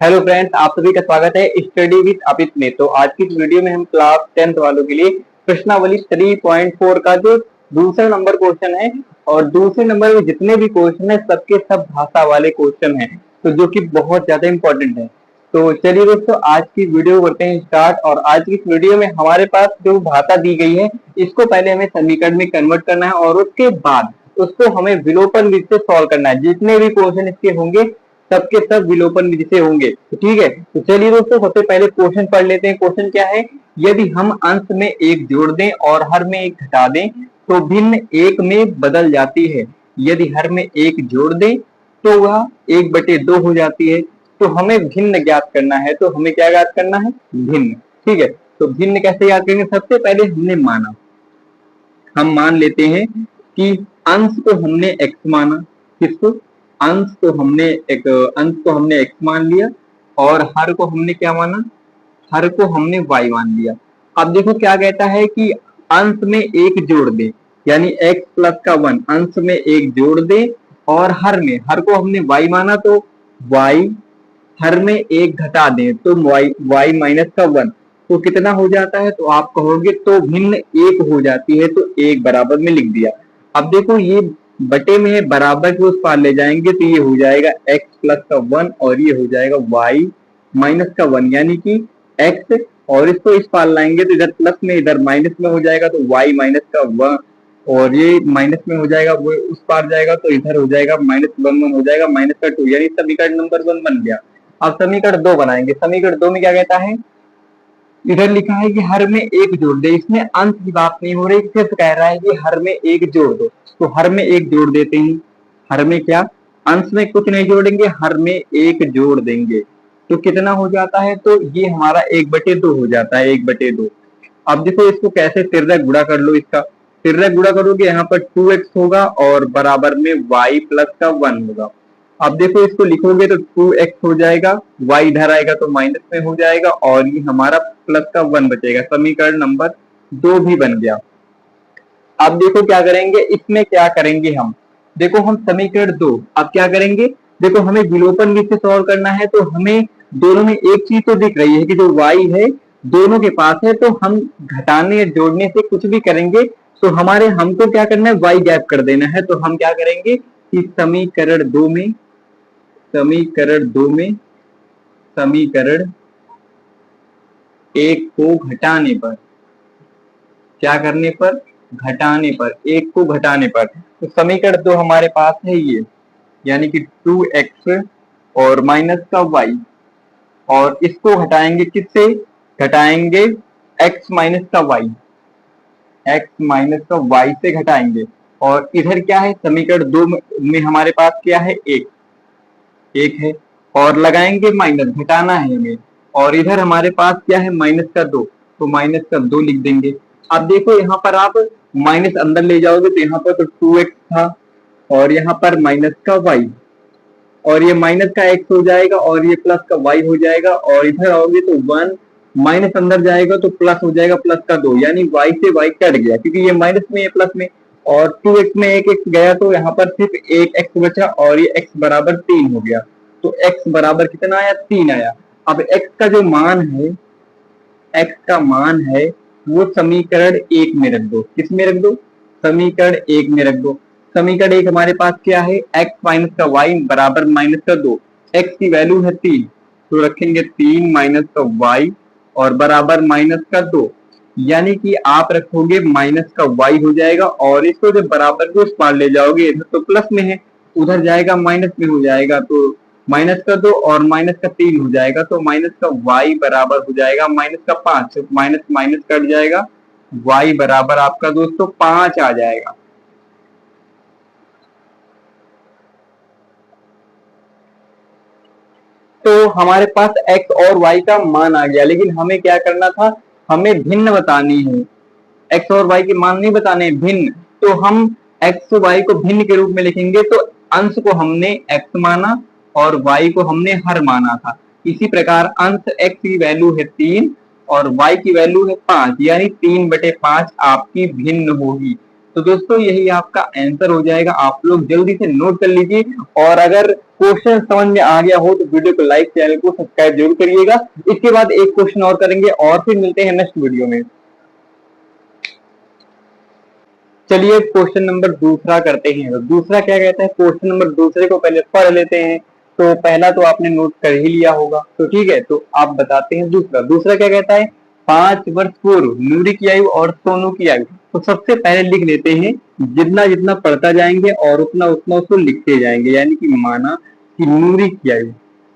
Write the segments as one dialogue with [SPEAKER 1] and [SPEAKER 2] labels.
[SPEAKER 1] Hello friends, आप सभी का स्वागत है स्टडी विद अपित में। तो आज की इस वीडियो में हम क्लास 10th वालों के लिए प्रश्नावली 3.4 का जो दूसरा नंबर क्वेश्चन है और दूसरे नंबर में जितने भी क्वेश्चन है सबके सब भाषा वाले क्वेश्चन हैं, तो जो कि बहुत ज्यादा इंपॉर्टेंट है। तो चलिए दोस्तों, आज की वीडियो करते हैं स्टार्ट। और आज की इस वीडियो में हमारे पास जो भाषा दी गई है इसको पहले हमें समीकरण में कन्वर्ट करना है और उसके बाद उसको हमें विलोपन विधि से सॉल्व करना है। जितने भी क्वेश्चन इसके होंगे सबके सब विलोपन विधि से होंगे। तो ठीक है, तो चलिए दोस्तों सबसे पहले क्वेश्चन पढ़ लेते हैं। क्वेश्चन क्या है? यदि हम अंश में एक जोड़ दें और हर में एक घटा दें तो भिन्न एक में बदल जाती है। यदि हर में एक जोड़ दें तो वह 1/2 हो जाती है। तो हमें भिन्न ज्ञात करना है। तो हमें क्या ज्ञात करना है? भिन्न। ठीक है, तो भिन्न कैसे ज्ञात करेंगे? सबसे पहले हमने माना, हम मान लेते हैं कि अंश को हमने x माना। किसको? अंश को हमने x मान लिया और हर को हमने क्या माना? हर को हमने y मान लिया। अब देखो क्या कहता है कि अंश में एक जोड़ दे, यानी x प्लस का 1 अंश में एक जोड़ दे और हर को हमने y माना तो y, हर में एक घटा दे तो y माइनस का 1, तो कितना हो जाता है? तो आप कहोगे तो भिन्न एक हो जाती है, तो एक बराबर में लिख दिया। अब देखो ये बटे में है, बराबर के उस पार ले जाएंगे तो ये हो जाएगा x प्लस का 1 और ये हो जाएगा y माइनस का 1, यानी कि x, और इसको इस पार लाएंगे तो इधर प्लस में इधर माइनस में हो जाएगा तो y माइनस का 1, और ये माइनस में हो जाएगा वो उस पार जाएगा तो इधर हो जाएगा -1 हो जाएगा माइनस का 2, यानी समीकरण नंबर 1 बन गया। अब समीकरण 2 बनाएंगे। समीकरण 2 में क्या कहता है? इधर लिखा है कि हर में एक जोड़ दे। इसमें अंश की बात नहीं हो रही, सिर्फ कह रहा है कि हर में एक जोड़ दो। तो हर में एक जोड़ देते हैं। हर में क्या? अंश में कुछ नहीं जोड़ेंगे, हर में एक जोड़ देंगे तो कितना हो जाता है? तो ये हमारा 1/2 हो जाता है, 1/2। अब देखो इसको कैसे तिर्यक गुणा कर लो। इसका तिर्यक गुणा करोगे, यहाँ पर 2x होगा और बराबर में y प्लस का 1 होगा। अब देखो इसको लिखोगे तो 2x हो जाएगा, y इधर आएगा तो माइनस में हो जाएगा और ये हमारा प्लस का 1 बचेगा। समीकरण नंबर 2 भी बन गया। अब देखो क्या करेंगे, इसमें क्या करेंगे हम? देखो हम समीकरण 2 अब क्या करेंगे? देखो हमें विलोपन विधि से सॉल्व करना है, तो हमें दोनों में एक चीज तो दिख रही है कि जो y है दोनों के पास है, तो हम घटाने या जोड़ने से कुछ भी करेंगे तो हमको क्या करना है? y गैप कर देना है। तो हम क्या करेंगे कि समीकरण 2 में समीकरण 1 को घटाने पर, क्या करने पर? घटाने पर, 1 को घटाने पर, तो समीकरण 2 हमारे पास है ये, यानी कि 2x और माइनस का y, और इसको घटाएंगे किससे? घटाएंगे x माइनस का y, x माइनस का y से घटाएंगे। और इधर क्या है? समीकरण 2 में हमारे पास क्या है? 1 है और लगाएंगे माइनस, घटाना है हमें, और इधर हमारे पास क्या है? माइनस का 2, तो माइनस का 2 लिख देंगे। अब देखो यहाँ पर आप माइनस अंदर ले जाओगे तो यहाँ पर तो 2x था और यहाँ पर माइनस का y, और ये माइनस का x हो जाएगा और ये प्लस का y हो जाएगा, और इधर आओगे तो 1 माइनस अंदर जाएगा तो प्लस हो जाएगा, प्लस का 2, यानी y से y कट गया क्योंकि ये माइनस में ये प्लस में, और 2x में एक x गया तो यहाँ पर सिर्फ एक x बचा और ये x बराबर 3 हो गया। तो x बराबर कितना आया? 3 आया। अब x का जो मान है, x का मान है वो समीकरण 1 में रख दो। किस में रख दो? समीकरण 1 में रख दो। समीकरण 1 हमारे पास क्या है? x माइनस का y बराबर माइनस का 2, x की वैल्यू है 3, तो रखेंगे 3 माइनस का y और बराबर माइनस का 2, यानी कि आप रखोगे माइनस का y हो जाएगा, और इसको जब बराबर को उस पार ले जाओगे, इधर तो प्लस में है उधर जाएगा माइनस में हो जाएगा, तो माइनस का 2 और माइनस का 3 हो जाएगा, तो माइनस का y बराबर हो जाएगा माइनस का 5, माइनस माइनस कट जाएगा, y बराबर आपका दोस्तों 5 आ जाएगा। तो हमारे पास x और y का मान आ गया, लेकिन हमें क्या करना था? हमें भिन्न बतानी है। x और y के मान नहीं बताने, भिन्न। तो हम x y को भिन्न के रूप में लिखेंगे। तो अंश को हमने x माना और y को हमने हर माना था। इसी प्रकार अंश x की वैल्यू है 3 और y की वैल्यू है 5, यानी 3/5 आपकी भिन्न होगी। तो दोस्तों यही आपका आंसर हो जाएगा। आप लोग जल्दी से नोट कर लीजिए, और अगर क्वेश्चन समझ में आ गया हो तो वीडियो को लाइक, चैनल को सब्सक्राइब जरूर करिएगा। इसके बाद एक क्वेश्चन और करेंगे और फिर मिलते हैं नेक्स्ट वीडियो में। चलिए क्वेश्चन नंबर दूसरा करते हैं। तो दूसरा क्या कहता है, क्वेश्चन नंबर दूसरे को पहले पढ़ लेते हैं। तो पहला तो आपने नोट कर ही लिया होगा, तो ठीक है, तो आप बताते हैं दूसरा। दूसरा क्या कहता है, 5 वर्ष पूर्व नूरी की आयु और सोनू की आयु। तो सबसे पहले लिख लेते हैं, जितना जितना पढ़ता जाएंगे और उतना उतना उसको लिखते जाएंगे। यानी कि माना कि नूरी की आयु,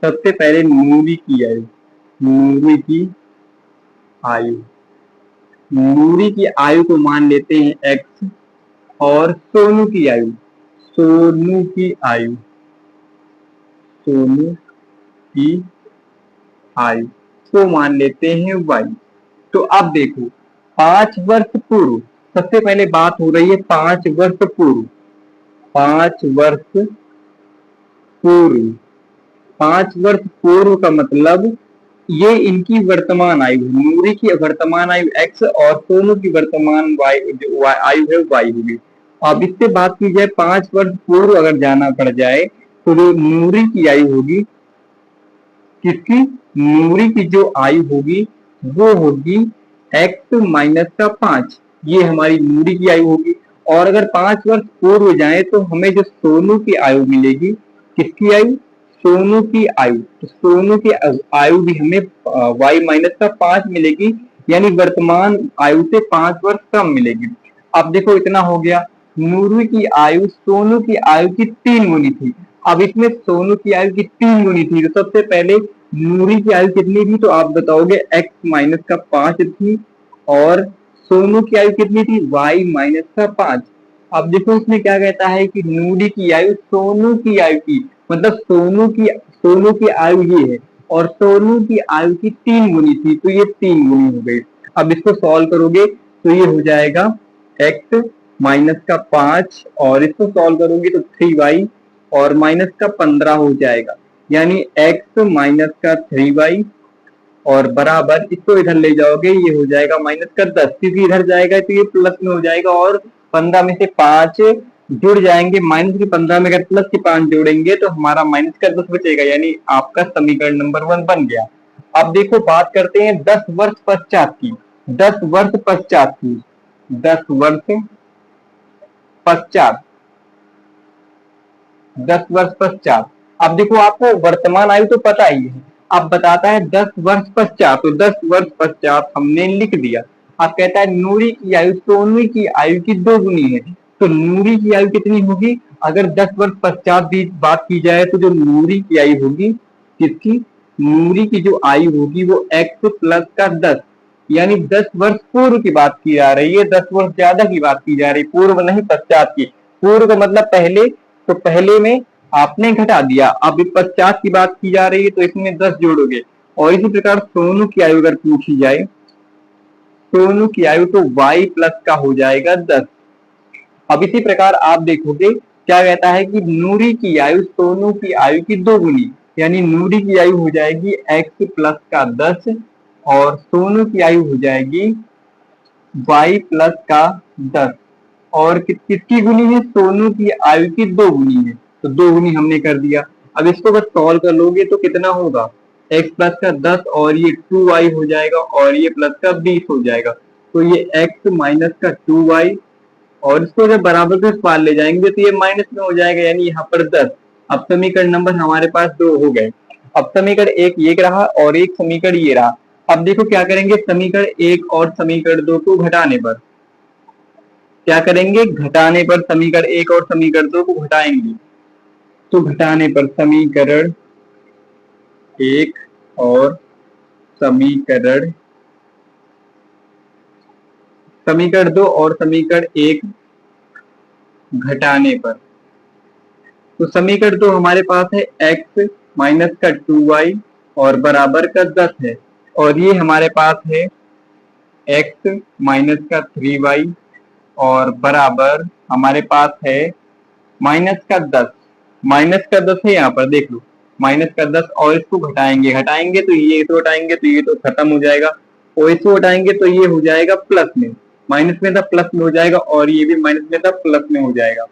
[SPEAKER 1] सबसे पहले नूरी की आयु, नूरी की आयु, नूरी की आयु को मान लेते हैं x, और सोनू की आयु, सोनू की आयु, सोनू की आयु को मान लेते हैं y। तो अब देखो 5 वर्ष पूर्व, सबसे पहले बात हो रही है 5 वर्ष पूर्व, 5 वर्ष पूर्व, 5 वर्ष पूर्व का मतलब ये इनकी वर्तमान आयु, नूरी की वर्तमान आयु x और सोनू की वर्तमान आयु है y होगी। अब इससे बात की जाए 5 वर्ष पूर्व अगर जाना पड़ जाए तो जो नूरी की आयु होगी, किसकी, नूरी की जो आयु होगी वो होगी x माइनस का 5, ये हमारी नूरी की आयु होगी। और अगर 5 वर्ष पूर्व जाए तो हमें जो सोनू की आयु मिलेगी, किसकी आयु, सोनू की आयु, तो सोनू की आयु भी हमें y माइनस का 5 मिलेगी, यानी वर्तमान आयु से 5 वर्ष कम मिलेगी। अब देखो इतना हो गया, नूरी की आयु सोनू की आयु की 3 गुनी थी। अब इसमें सोनू की आयु की 3 गुनी थी, तो सबसे पहले नूरी की आयु कितनी थी, तो आप बताओगे x माइनस का 5 थी, और सोनू की आयु कितनी थी, y माइनस का 5। अब देखो इसमें क्या कहता है कि नूरी की आयु सोनू की आयु की, मतलब सोनू की आयु ये है और सोनू की आयु की 3 गुनी थी, तो ये 3 गुनी हो गई। अब इसको सॉल्व करोगे तो ये हो जाएगा x माइनस का 5, और इसको सॉल्व करोगे तो 3y और माइनस का 15 हो जाएगा, यानी x माइनस का 3y और बराबर, इसको इधर ले जाओगे ये हो जाएगा माइनस का 10, क्योंकि इधर जाएगा तो ये प्लस में हो जाएगा, और 15 में से 5 जुड़ जाएंगे, माइनस के 15 में अगर प्लस के 5 जोड़ेंगे तो हमारा माइनस का 10 बचेगा, यानी आपका समीकरण नंबर 1 बन गया। अब देखो बात करते हैं 10 वर्ष पश्चात की, 10 वर्ष पश्चात की, 10 वर्ष पश्चात, 10 वर्ष पश्चात। अब देखो आपको वर्तमान आयु तो पता ही है, अब बताता है 10 वर्ष पश्चात, तो 10 वर्ष पश्चात हमने लिख दिया। अब कहता है नूरी की आयु सोनू की आयु की 2 गुनी है, तो नूरी की आयु कितनी होगी, अगर 10 वर्ष पश्चात भी बात की जाए तो जो नूरी की आयु होगी, किसकी, नूरी की जो आयु होगी वो x प्लस का 10, यानी 10 वर्ष पूर्व की बात की जा रही है, 10 वर्ष ज्यादा की बात की जा रही है, पूर्व नहीं पश्चात की। पूर्व का मतलब पहले, तो पहले में आपने घटा दिया, अब 50 की बात की जा रही है तो इसमें 10 जोड़ोगे। और इसी प्रकार सोनू की आयु अगर पूछी जाए, सोनू की आयु तो y प्लस का हो जाएगा 10। अब इसी प्रकार आप देखोगे क्या कहता है कि नूरी की आयु सोनू की आयु की 2 गुनी, यानी नूरी की आयु हो जाएगी x प्लस का 10 और सोनू की आयु हो जाएगी y प्लस का 10, और किसकी गुनी है, सोनू की आयु की 2 गुनी है, तो 2 गुनी हमने कर दिया। अब इसको अगर सॉल्व कर लोगे तो कितना होगा, x प्लस का 10 और ये 2y हो जाएगा और ये प्लस का 20 हो जाएगा, तो ये x माइनस का 2y, और इसको जब बराबर के पार ले जाएंगे तो ये माइनस में हो जाएगा, यानी यहाँ पर 10। अब समीकरण नंबर हमारे पास 2 हो गए। अब समीकरण 1 ये रहा और एक समीकरण ये रहा। अब देखो क्या करेंगे, समीकरण 1 और समीकरण 2 को घटाने पर क्या करेंगे, घटाने पर समीकरण 1 और समीकरण 2 को घटाएंगे, तो घटाने पर समीकरण 1 और समीकरण 2 और समीकरण 1 घटाने पर, तो समीकरण 2 हमारे पास है x माइनस का 2y और बराबर का 10 है, और ये हमारे पास है x माइनस का 3y और बराबर हमारे पास है माइनस का 10, माइनस का 10 है यहाँ पर देख लो, माइनस का 10, और इसको घटाएंगे तो ये इसको घटाएंगे तो ये तो खत्म हो जाएगा, और इसको घटाएंगे तो ये हो जाएगा प्लस में, माइनस में था प्लस में हो जाएगा, और ये भी माइनस में था प्लस में हो जाएगा।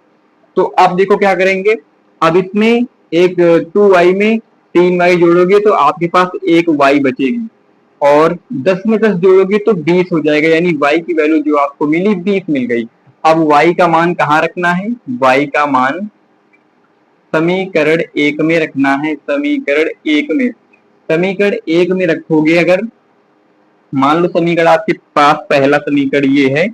[SPEAKER 1] तो अब देखो क्या करेंगे, अब इसमें एक 2y में 3y जोड़ोगे तो आपके पास एक y बचेगी, और 10 में 10 जोड़ोगे तो 20 हो जाएगा, यानी y की वैल्यू जो आपको मिली 20 मिल गई। अब y का मान कहाँ रखना है? y का मान समीकरण 1 में रखना है। समीकरण 1 में, समीकरण 1 में रखोगे अगर, मान लो समीकरण आपके पास पहला समीकरण ये है,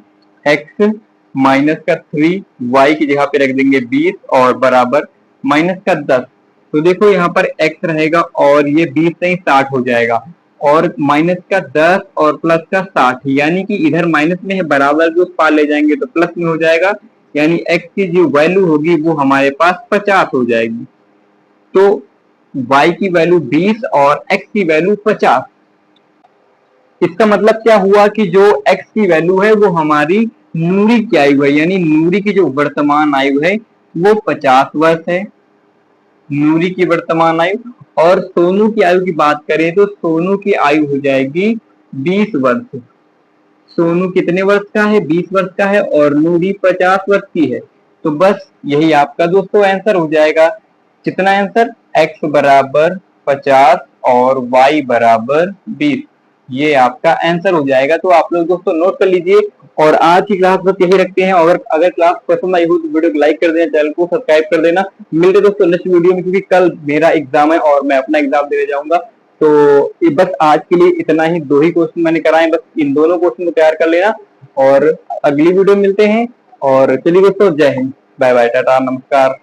[SPEAKER 1] x माइनस का 3 y की जगह पे रख देंगे 20 और बराबर माइनस का 10। तो देखो यहाँ पर x रहेगा और ये 20 से ही 60 हो जाएगा, और माइनस का 10 और प्लस का 60, यानी कि इधर माइनस में है, बराबर को उस पार ले जाएंगे तो प्लस में हो जाएगा, यानी x की जो वैल्यू होगी वो हमारे पास 50 हो जाएगी। तो y की वैल्यू 20 और x की वैल्यू 50। इसका मतलब क्या हुआ कि जो x की वैल्यू है वो हमारी नूरी की आयु है, यानी नूरी की जो वर्तमान आयु है वो 50 वर्ष है, नूरी की वर्तमान आयु। और सोनू की आयु की बात करें तो सोनू की आयु हो जाएगी 20 वर्ष। सोनू कितने वर्ष का है? 20 वर्ष का है, और नूरी 50 वर्ष की है। तो बस यही आपका दोस्तों आंसर हो जाएगा। कितना आंसर? x बराबर 50 और y बराबर 20, ये आपका आंसर हो जाएगा। तो आप लोग दोस्तों नोट कर लीजिए, और आज की क्लास बस यही रखते हैं। अगर क्लास पसंद आई हो तो वीडियो को लाइक कर देना, चैनल को सब्सक्राइब कर देना। मिलते दोस्तों नेक्स्ट वीडियो में, क्योंकि कल मेरा एग्जाम है और मैं अपना एग्जाम देने जाऊंगा। तो ये बस आज के लिए इतना ही, 2 ही क्वेश्चन मैंने कराए, बस इन दोनों क्वेश्चन को तैयार कर लेना, और अगली वीडियो में मिलते हैं। और चलिए दोस्तों, जय हिंद, बाय बाय, टाटा, नमस्कार।